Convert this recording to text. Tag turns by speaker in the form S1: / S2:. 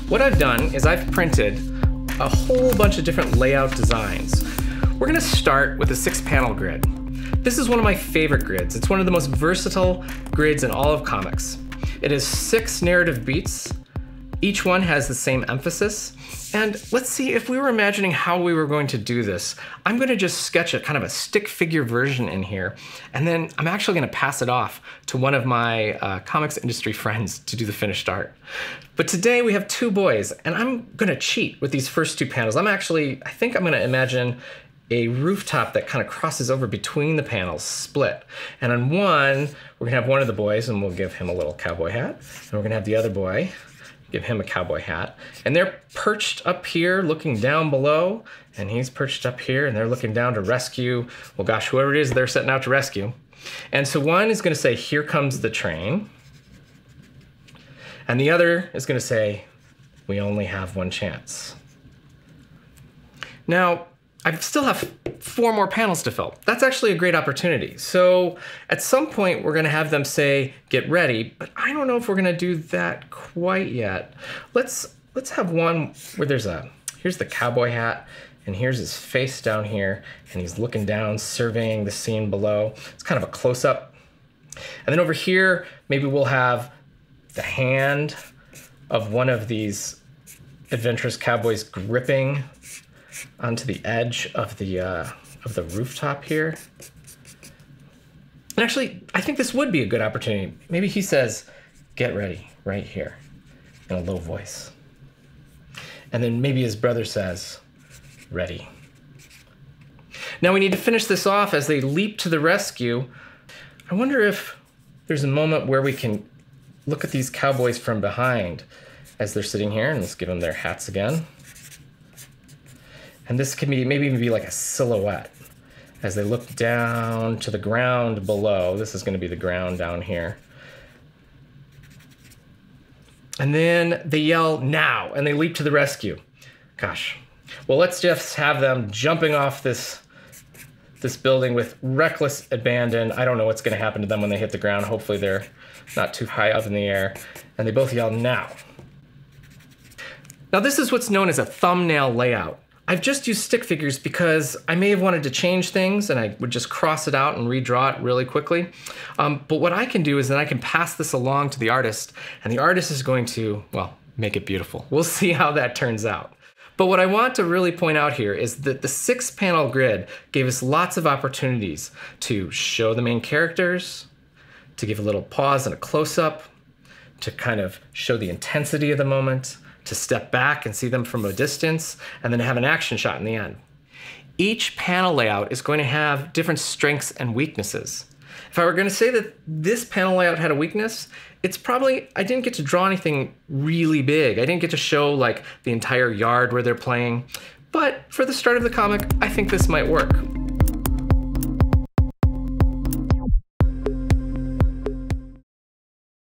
S1: what I've done is I've printed a whole bunch of different layout designs. We're gonna start with a 6-panel grid. This is one of my favorite grids. It's one of the most versatile grids in all of comics. It has 6 narrative beats. Each one has the same emphasis. And let's see, if we were imagining how we were going to do this, I'm gonna just sketch a kind of a stick figure version in here, and then I'm actually gonna pass it off to one of my comics industry friends to do the finished art. But today we have 2 boys, and I'm gonna cheat with these first 2 panels. I think I'm gonna imagine a rooftop that kind of crosses over between the panels, split. And on one, we're gonna have one of the boys, and we'll give him a little cowboy hat, and we're gonna have the other boy, give him a cowboy hat. And they're perched up here looking down below, and he's perched up here and they're looking down to rescue, well gosh, whoever it is they're setting out to rescue. And so one is gonna say, here comes the train. And the other is gonna say, we only have one chance. Now, I still have 4 more panels to fill. That's actually a great opportunity. So at some point we're gonna have them say, get ready, but I don't know if we're gonna do that quite yet. Let's have one where here's the cowboy hat, and here's his face down here, and he's looking down, surveying the scene below. It's kind of a close-up. And then over here, maybe we'll have the hand of one of these adventurous cowboys gripping onto the edge of the rooftop here. And actually, I think this would be a good opportunity. Maybe he says, get ready, right here, in a low voice. And then maybe his brother says, ready. Now we need to finish this off as they leap to the rescue. I wonder if there's a moment where we can look at these cowboys from behind as they're sitting here, and let's give them their hats again. And this can be maybe even be like a silhouette as they look down to the ground below. This is going to be the ground down here. And then they yell, now, and they leap to the rescue. Gosh. Well, let's just have them jumping off this building with reckless abandon. I don't know what's going to happen to them when they hit the ground. Hopefully they're not too high up in the air. And they both yell, now. Now this is what's known as a thumbnail layout. I've just used stick figures because I may have wanted to change things and I would just cross it out and redraw it really quickly. But what I can do is that I can pass this along to the artist, and the artist is going to, well, make it beautiful. We'll see how that turns out. But what I want to really point out here is that the 6-panel grid gave us lots of opportunities to show the main characters, to give a little pause and a close-up, to kind of show the intensity of the moment, to step back and see them from a distance, and then have an action shot in the end. Each panel layout is going to have different strengths and weaknesses. If I were going to say that this panel layout had a weakness, it's probably I didn't get to draw anything really big. I didn't get to show like the entire yard where they're playing. But for the start of the comic, I think this might work.